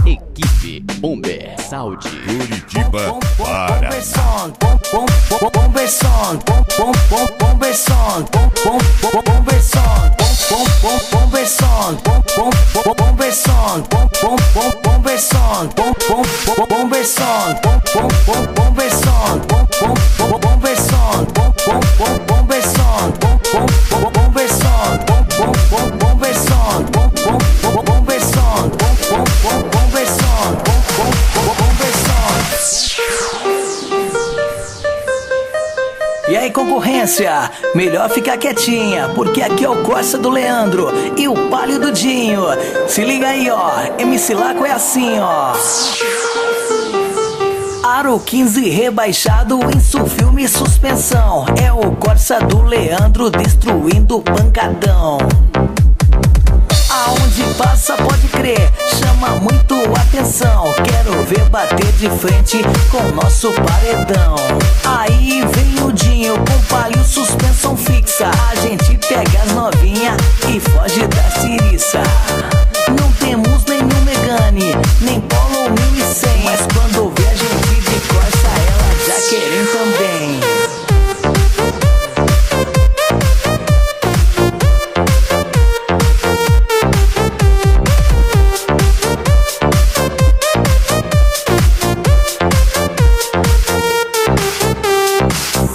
Equipe Bomber Saúde Curitiba para Bomber Sound, Bomber Sound, Bomber Sound, Bomber Sound, Bomber Sound, Bomber Sound, Bomber Sound, Bomber Sound, Bomber Sound, Bomber Sound, Bomber Sound, Bomber Sound, Bomber Sound, Bomber Sound, Bomber Sound, Bomber Sound. E aí, concorrência, melhor ficar quietinha, porque aqui é o Corsa do Leandro e o Palio do Dinho. Se liga aí, ó, MC Laco é assim, ó. Aro 15 rebaixado em filme suspensão. É o Corsa do Leandro destruindo o pancadão. Aonde passa pode crer, chama muito atenção. Quero ver bater de frente com nosso paredão. Aí vem o Dinho com palio suspensão fixa. A gente pega as novinha e foge da tiriça. Não temos nenhum Megane, nem Polo 1100, mas quando vê a gente de Corsa, elas já querem também.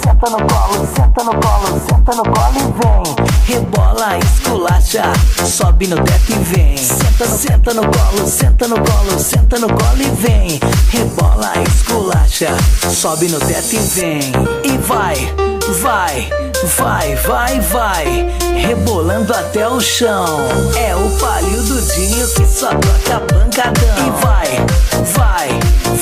Senta no colo, senta no colo, senta no colo e vem. Rebola, esculacha, sobe no teto e vem. Senta no colo, senta no colo, senta no colo e vem. Rebola, esculacha, sobe no teto e vem. E vai, vai, vai, vai, vai, rebolando até o chão. É o Palio do Dinho que só toca pancadão. E vai, vai,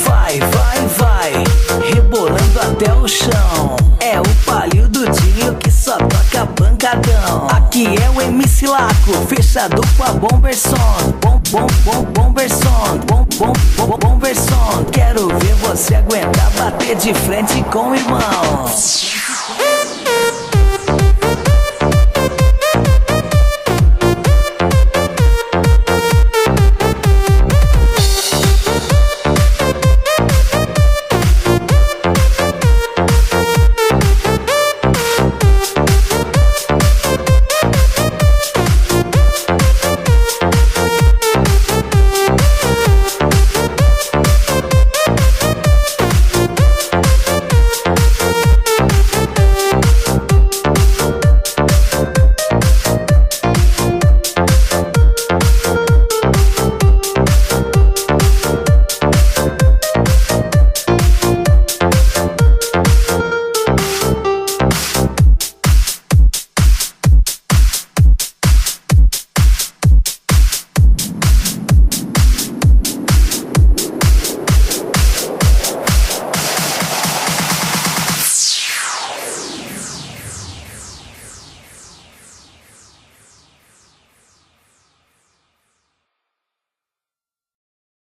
vai, vai, vai, rebolando até o chão. É o Palio do Dinho que só toca pancadão. Aqui é o MC Laco, fechado com a Bomber Sound. Bomber Sound, Bomber Sound. Quero ver você aguentar bater de frente com o irmão.